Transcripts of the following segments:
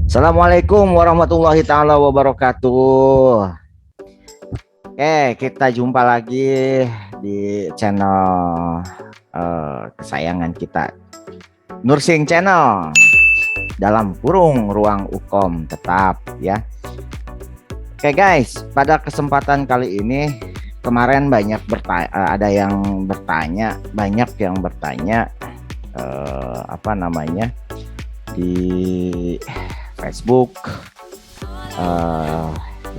Assalamualaikum warahmatullahi taala wabarakatuh. Kita jumpa lagi di channel kesayangan kita, Nursing Channel. Dalam kurung ruang Ukom tetap ya. Guys, pada kesempatan kali ini kemarin banyak ada yang bertanya, apa namanya di Facebook,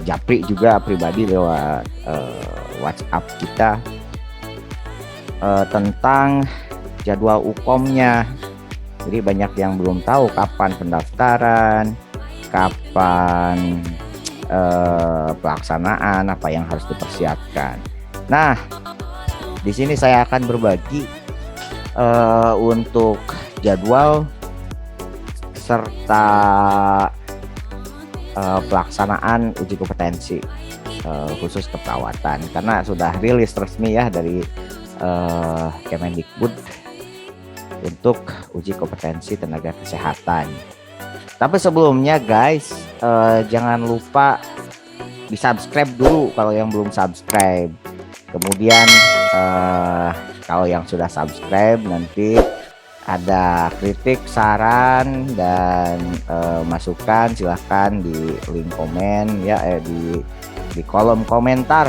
Japri juga pribadi lewat WhatsApp kita tentang jadwal Ukomnya. Jadi banyak yang belum tahu kapan pendaftaran, kapan pelaksanaan, apa yang harus dipersiapkan. Nah, di sini saya akan berbagi untuk jadwal serta pelaksanaan uji kompetensi khusus keperawatan, karena sudah rilis resmi ya dari Kemendikbud untuk uji kompetensi tenaga kesehatan. Tapi sebelumnya guys, jangan lupa di subscribe dulu kalau yang belum subscribe. Kemudian kalau yang sudah subscribe, nanti ada kritik, saran, dan masukan silahkan di link komen ya, di kolom komentar.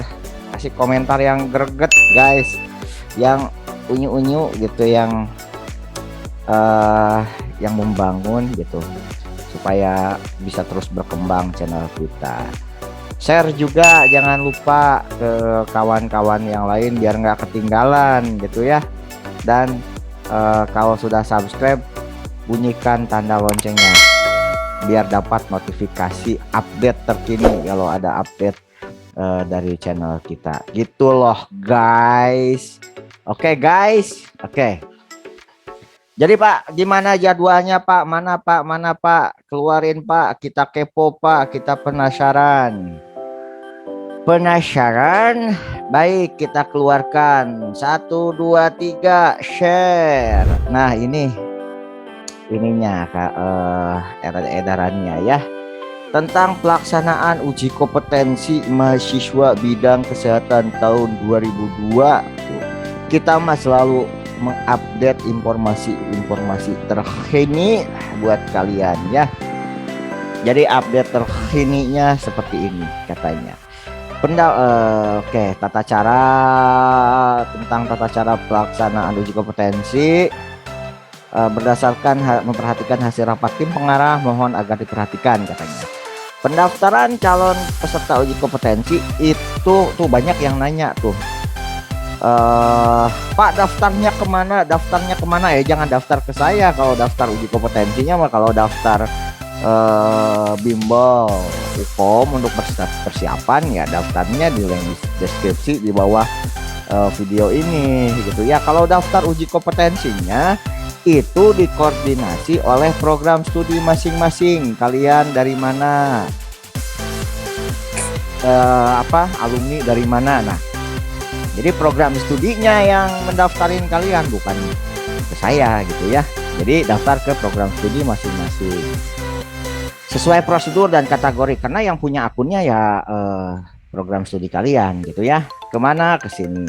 Kasih komentar yang greget guys, yang unyu-unyu gitu, yang membangun gitu, supaya bisa terus berkembang channel kita. Share juga jangan lupa ke kawan-kawan yang lain biar nggak ketinggalan gitu ya. Dan kalau sudah subscribe, bunyikan tanda loncengnya biar dapat notifikasi update terkini kalau ada update dari channel kita gitu loh guys. Oke guys, oke. Jadi Pak, gimana jadwalnya Pak? Mana Pak? Keluarin Pak, kita kepo Pak, kita penasaran. Baik, kita keluarkan. 1 2 3 share. Nah, ininya edarannya ya, tentang pelaksanaan uji kompetensi mahasiswa bidang kesehatan tahun 2002. Kita selalu mengupdate informasi terkini buat kalian ya. Jadi update terkininya seperti ini katanya. Tentang tata cara pelaksanaan uji kompetensi berdasarkan memperhatikan hasil rapat tim pengarah, mohon agar diperhatikan katanya. Pendaftaran calon peserta uji kompetensi itu tuh banyak yang nanya tuh, Pak daftarnya kemana ya, jangan daftar ke saya kalau daftar uji kompetensinya mah. Kalau daftar bimbel Ukom untuk persiapan ya, daftarnya di link deskripsi di bawah video ini gitu ya. Kalau daftar uji kompetensinya itu dikoordinasi oleh program studi masing-masing. Kalian dari mana, alumni dari mana. Nah, jadi program studinya yang mendaftarin kalian, bukan ke saya gitu ya. Jadi daftar ke program studi masing-masing sesuai prosedur dan kategori, karena yang punya akunnya ya program studi kalian gitu ya. Kemana? Ke sini.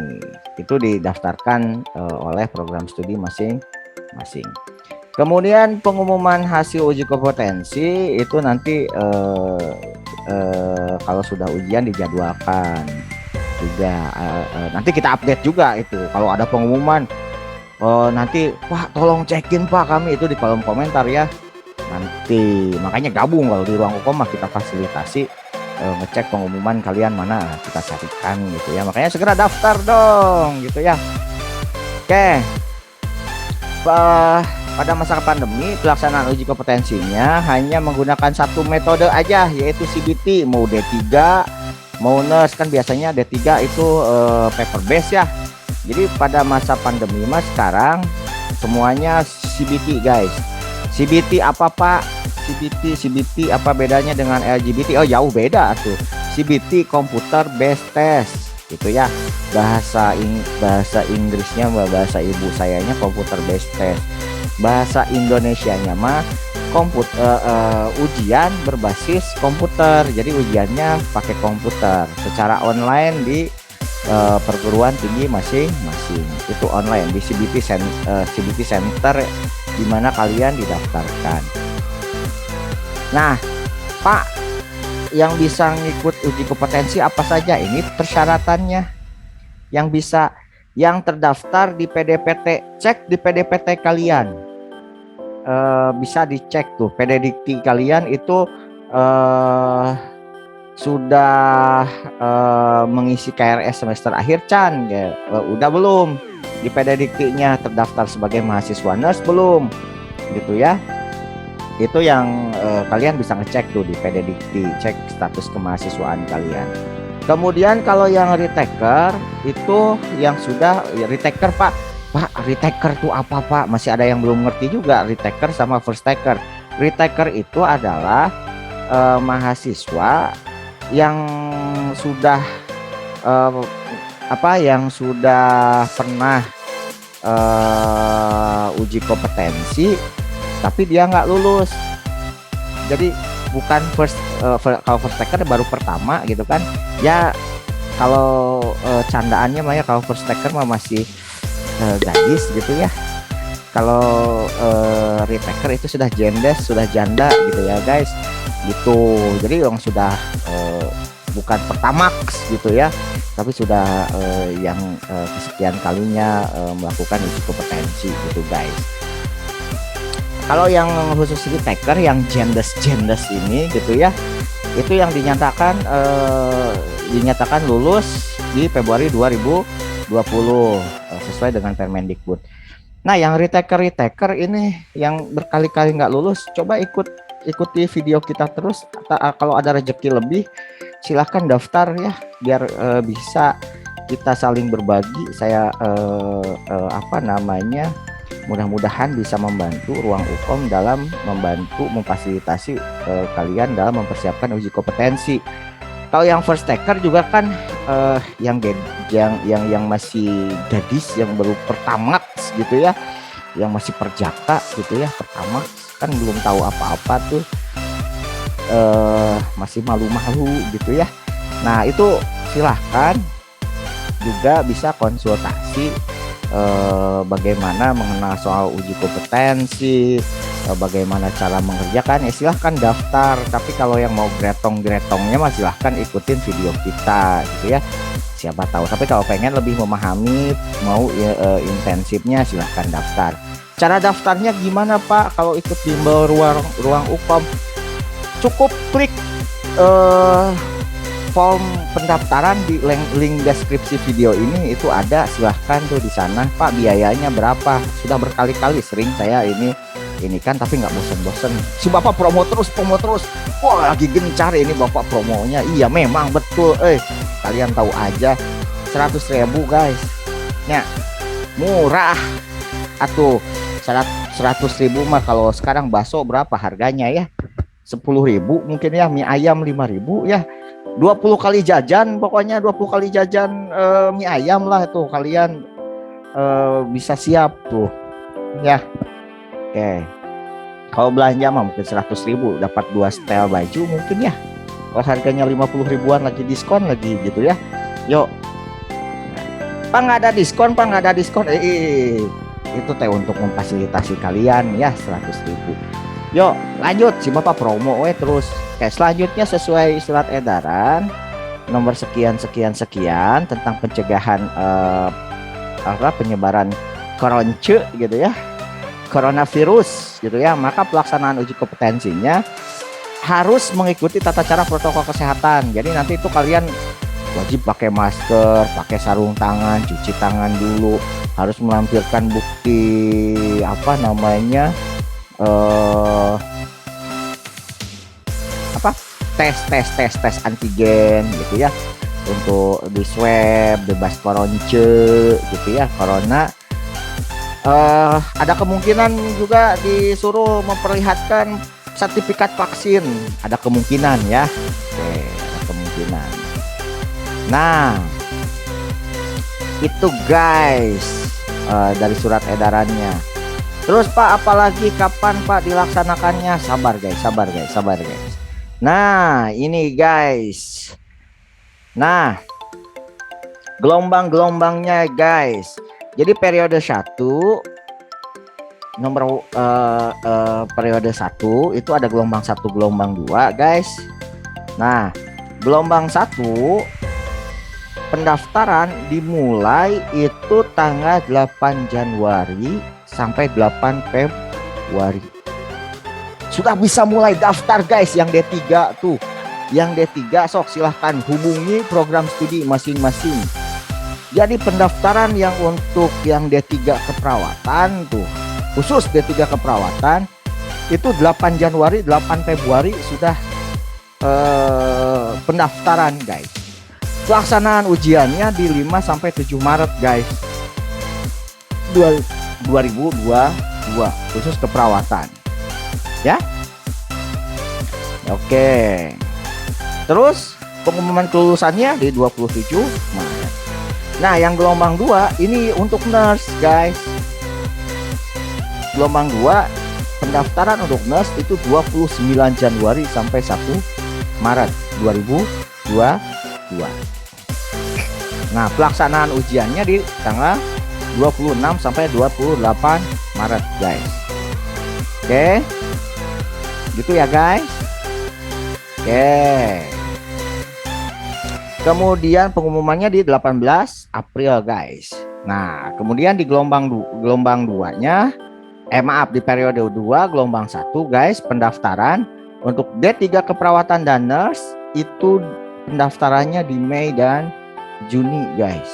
Itu didaftarkan oleh program studi masing-masing. Kemudian pengumuman hasil uji kompetensi itu nanti kalau sudah ujian dijadwalkan juga. Nanti kita update juga itu kalau ada pengumuman. Nanti Pak tolong cekin Pak kami, itu di kolom komentar ya. Nanti makanya gabung, kalau di ruang Ukom kita fasilitasi ngecek pengumuman kalian mana, kita carikan gitu ya. Makanya segera daftar dong gitu ya. Oke, pada masa pandemi pelaksanaan uji kompetensinya hanya menggunakan satu metode aja, yaitu CBT. Mau D3 mau nurse, kan biasanya D3 itu paper base ya. Jadi pada masa pandemi mas sekarang semuanya CBT guys. CBT apa Pak? CBT apa bedanya dengan LGBT? Oh jauh beda tuh. CBT computer based test gitu ya. Bahasa Inggrisnya bahasa ibu sayanya computer based test. Bahasa Indonesianya mah ujian berbasis komputer. Jadi ujiannya pakai komputer secara online di perguruan tinggi masing-masing. Itu online di CBT Center di mana kalian didaftarkan. Nah, Pak, yang bisa ngikut uji kompetensi apa saja? Ini persyaratannya. Yang terdaftar di PDPT, cek di PDPT kalian. Bisa dicek tuh PDDikti kalian itu sudah mengisi KRS semester akhir Chan ya. Udah belum di PDDiktinya terdaftar sebagai mahasiswa nurse belum gitu ya. Itu yang kalian bisa ngecek tuh di PDDikti, cek status kemahasiswaan kalian. Kemudian kalau yang retaker itu yang sudah ya, retaker Pak, retaker itu apa Pak? Masih ada yang belum ngerti juga retaker sama first taker. Retaker itu adalah mahasiswa yang sudah yang sudah pernah uji kompetensi tapi dia nggak lulus. Jadi bukan kalau first taker baru pertama gitu kan ya. Kalau candaannya mah ya kalau first taker mah masih gadis gitu ya. Kalau retaker itu sudah jendes, sudah janda gitu ya guys gitu. Jadi yang sudah bukan pertamax gitu ya, tapi sudah yang kesekian kalinya melakukan uji kompetensi gitu guys. Kalau yang khusus retaker yang jendes ini gitu ya, itu yang dinyatakan lulus di Februari 2020 sesuai dengan Permendikbud. Nah, yang retaker ini yang berkali-kali nggak lulus, coba ikuti video kita terus. Kalau ada rezeki lebih, silahkan daftar ya, biar bisa kita saling berbagi. Saya mudah-mudahan bisa membantu Ruang Ukom dalam membantu memfasilitasi kalian dalam mempersiapkan uji kompetensi. Kalau yang first taker juga kan yang masih gadis, yang baru pertamax gitu ya, yang masih perjaka gitu ya, pertamax kan belum tahu apa-apa tuh, masih malu-malu gitu ya. Nah, itu silahkan juga bisa konsultasi bagaimana mengenal soal uji kompetensi, bagaimana cara mengerjakan, ya silahkan daftar. Tapi kalau yang mau gretongnya mah silahkan ikutin video kita gitu ya, siapa tahu. Tapi kalau pengen lebih memahami, mau intensifnya, silahkan daftar. Cara daftarnya gimana Pak? Kalau ikut bimbel ruang Ukom, cukup klik form pendaftaran di link deskripsi video ini, itu ada, silahkan tuh di sana. Pak, biayanya berapa? Sudah berkali-kali sering saya ini kan, tapi nggak bosen-bosen. Si Bapak promo terus. Wah, lagi gencar ini Bapak promonya. Iya, memang betul. Kalian tahu aja, 100.000 guys. Ya, murah. Atuh, 100.000 mah kalau sekarang bakso berapa harganya ya? 10.000 mungkin ya, mie ayam 5.000 ya. 20 kali jajan, pokoknya 20 kali jajan mie ayam lah tuh kalian bisa siap tuh ya. Oke, kalau belanja mah mungkin 100.000 dapat 2 setel baju mungkin ya. Kalau harganya 50 ribuan lagi diskon lagi gitu ya. Yuk Pak, nggak ada diskon itu teh untuk memfasilitasi kalian ya, 100.000. Yuk lanjut, si Bapak promo terus. Oke, selanjutnya sesuai surat edaran nomor sekian tentang pencegahan penyebaran koronce gitu ya, coronavirus gitu ya, maka pelaksanaan uji kompetensinya harus mengikuti tata cara protokol kesehatan. Jadi nanti itu kalian wajib pakai masker, pakai sarung tangan, cuci tangan dulu, harus melampirkan bukti tes antigen gitu ya, untuk di swab bebas koronce gitu ya, corona. Ada kemungkinan juga disuruh memperlihatkan sertifikat vaksin, ada kemungkinan ya. Oke, ada kemungkinan. Nah, itu guys dari surat edarannya. Terus Pak, apalagi kapan Pak dilaksanakannya? Sabar guys, sabar guys, sabar guys. Nah, ini guys. Nah, gelombang-gelombangnya guys. Jadi periode 1 nomor periode 1 itu ada gelombang 1, gelombang 2 guys. Nah, gelombang 1 pendaftaran dimulai itu tanggal 8 Januari sampai 8 Februari. Sudah bisa mulai daftar guys yang D3 tuh. Yang D3 sok silahkan hubungi program studi masing-masing. Jadi pendaftaran yang untuk yang D3 keperawatan tuh, khusus D3 keperawatan itu 8 Januari 8 Februari sudah pendaftaran guys. Pelaksanaan ujiannya di 5 sampai 7 Maret guys 2022 khusus keperawatan ya. Oke. Terus pengumuman kelulusannya di 27 Maret. Nah, yang gelombang 2 ini untuk nurse guys. Gelombang 2 pendaftaran untuk nurse itu 29 Januari sampai 1 Maret 2022. Nah, pelaksanaan ujiannya di tanggal 26 sampai 28 Maret guys. Oke. Gitu ya guys. Oke. Kemudian pengumumannya di 18 April guys. Nah, kemudian di gelombang 2-nya maaf, di periode 2 gelombang 1 guys, pendaftaran untuk D3 keperawatan dan nurse itu pendaftarannya di Mei dan Juni guys.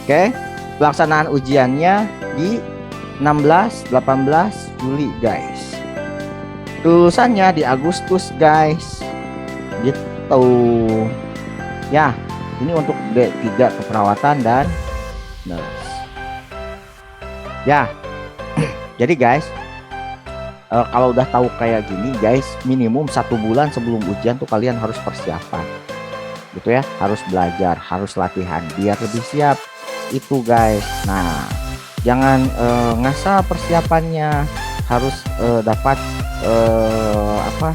Oke, pelaksanaan ujiannya di 16-18 Juli guys. Kelulusannya di Agustus guys. Gitu. Ya, ini untuk D3 keperawatan dan nurse. Ya. Jadi guys, kalau udah tahu kayak gini guys, minimum 1 bulan sebelum ujian tuh kalian harus persiapan. Gitu ya, harus belajar, harus latihan biar lebih siap itu guys. Nah, jangan ngasal persiapannya, harus dapat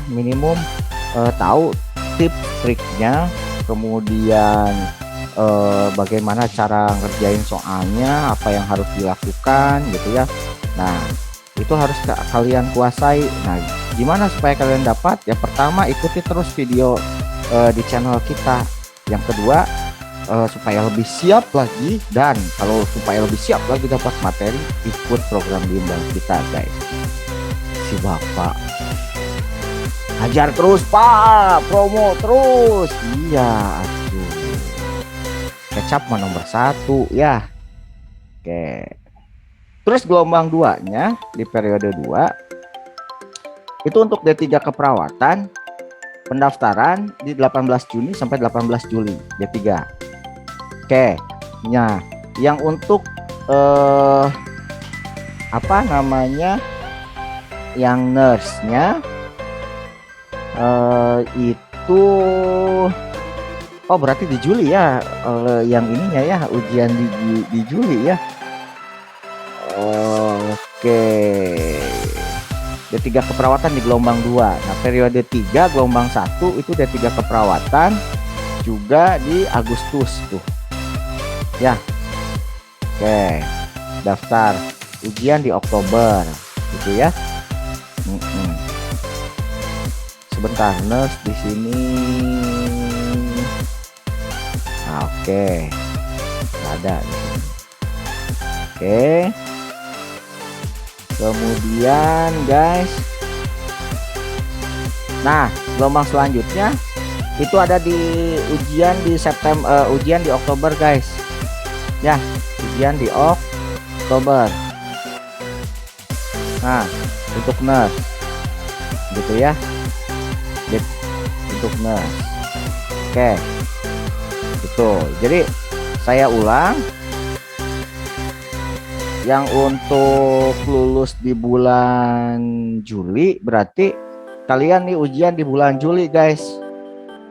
minimum tahu tips triknya, kemudian bagaimana cara ngerjain soalnya, apa yang harus dilakukan gitu ya. Nah, itu harus kalian kuasai. Nah, gimana supaya kalian dapat? Ya, pertama ikuti terus video di channel kita. Yang kedua, supaya lebih siap lagi, dan kalau supaya lebih siap lagi dapat materi, ikut program bimbel kita guys. Si Bapak ajar terus Pak, promo terus. Iya, aduh. Kecap mah nomor 1 ya. Oke. Terus gelombang 2-nya di periode 2 itu untuk D3 keperawatan, pendaftaran di 18 Juni sampai 18 Juli D3. Oke. Nah, yang untuk yang nurse-nya itu berarti di Juli ya, yang ininya ya, ujian di Juli ya. Oke. D3 keperawatan di gelombang 2. Nah, periode 3 gelombang 1 itu D3 keperawatan juga di Agustus tuh. Ya. Oke. Daftar ujian di Oktober gitu ya. Sebentar, nurse di sini. Nah, oke. Ada di sini. Oke. Kemudian guys, nah gelombang selanjutnya itu ada di ujian di September, ujian di Oktober guys. Ya, ujian di Oktober. Nah, untuk nurse gitu ya, untuk nurse. Oke, betul. Jadi saya ulang, yang untuk lulus di bulan Juli berarti kalian nih ujian di bulan Juli guys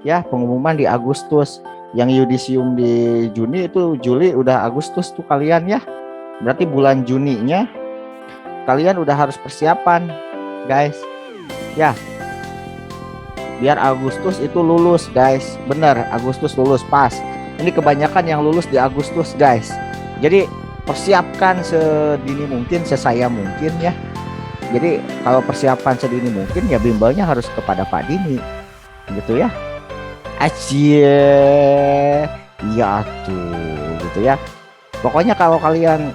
ya. Pengumuman di Agustus, yang yudisium di Juni itu Juli, udah Agustus tuh kalian ya. Berarti bulan Juninya kalian udah harus persiapan guys ya, biar Agustus itu lulus guys. Bener, Agustus lulus pas. Ini kebanyakan yang lulus di Agustus guys. Jadi persiapkan sedini mungkin, sesaya mungkin ya. Jadi kalau persiapan sedini mungkin ya bimbelnya harus kepada Pak Dini gitu ya. Acie, iya tuh gitu ya. Pokoknya kalau kalian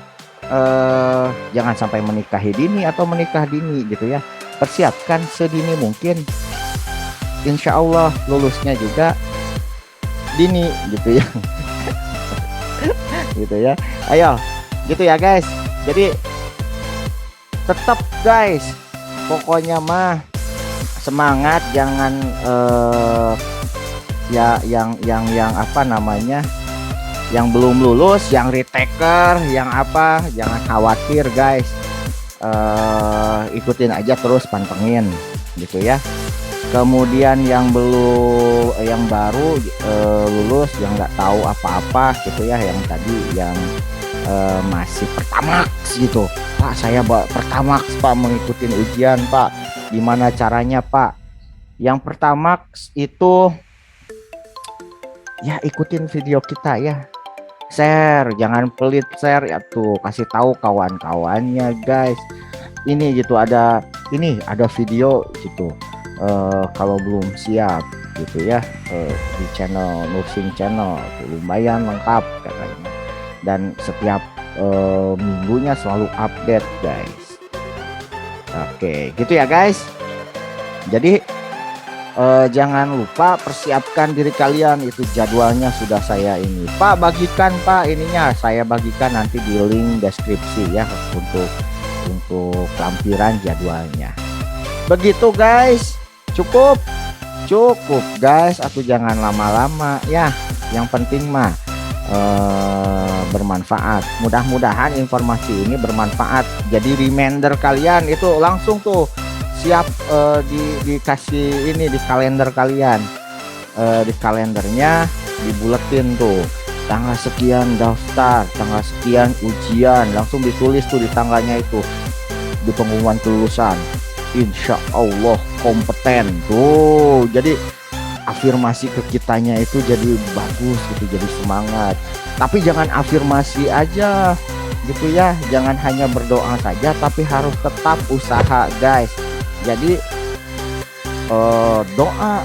jangan sampai menikahi dini atau menikah dini gitu ya, persiapkan sedini mungkin. Insya Allah lulusnya juga dini gitu ya. Gitu ya, ayo gitu ya guys. Jadi tetap guys, pokoknya mah semangat, jangan ya yang apa namanya, yang belum lulus, yang retaker, yang apa, jangan khawatir guys. Ikutin aja terus, pantengin gitu ya. Kemudian yang belum, yang baru lulus, yang nggak tahu apa-apa gitu ya, yang tadi yang masih pertamax gitu, Pak saya pertamax Pak, mengikuti ujian Pak, gimana caranya Pak? Yang pertamax itu ya ikutin video kita ya, share, jangan pelit share ya tuh, kasih tahu kawan-kawannya guys. Ini gitu, ada ini ada video gitu. Kalau belum siap gitu ya, di channel Nursing Channel lumayan lengkap katanya, dan setiap minggunya selalu update guys. Oke gitu ya guys. Jadi jangan lupa persiapkan diri kalian, itu jadwalnya sudah saya ini Pak bagikan Pak, ininya saya bagikan nanti di link deskripsi ya, untuk lampiran jadwalnya. Begitu guys, cukup guys, atau jangan lama-lama ya, yang penting mah bermanfaat. Mudah-mudahan informasi ini bermanfaat, jadi reminder kalian itu langsung tuh siap dikasih ini di kalender kalian, di kalendernya dibuletin tuh tanggal sekian daftar, tanggal sekian ujian, langsung ditulis tuh di tanggalnya itu di pengumuman kelulusan. Insya Allah kompeten tuh, jadi afirmasi ke kitanya itu jadi bagus gitu, jadi semangat. Tapi jangan afirmasi aja gitu ya, jangan hanya berdoa saja, tapi harus tetap usaha guys. Jadi doa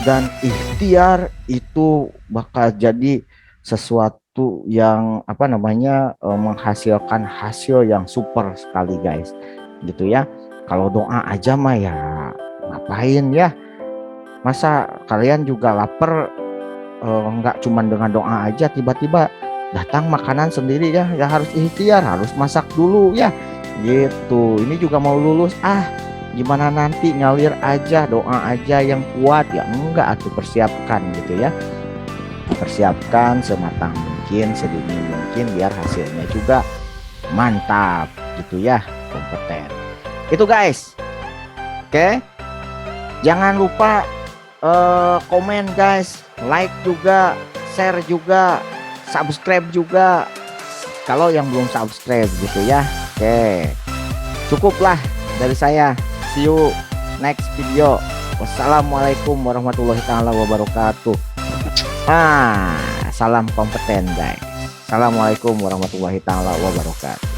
dan ikhtiar itu bakal jadi sesuatu yang apa namanya, menghasilkan hasil yang super sekali guys gitu ya. Kalau doa aja mah ya ngapain ya, masa kalian juga lapar, nggak cuman dengan doa aja tiba-tiba datang makanan sendiri ya, ya harus ikhtiar, harus masak dulu ya gitu. Ini juga mau lulus, gimana nanti ngalir aja, doa aja yang kuat ya enggak, atau persiapkan gitu ya, persiapkan sematang mungkin, sedini mungkin, biar hasilnya juga mantap gitu ya, kompeten. Itu guys. Oke, jangan lupa komen guys, like juga, share juga, subscribe juga kalau yang belum subscribe gitu ya. Oke, cukuplah dari saya. See you next video. Wassalamualaikum warahmatullahi taala wabarakatuh. Salam kompeten guys. Assalamualaikum warahmatullahi taala wabarakatuh.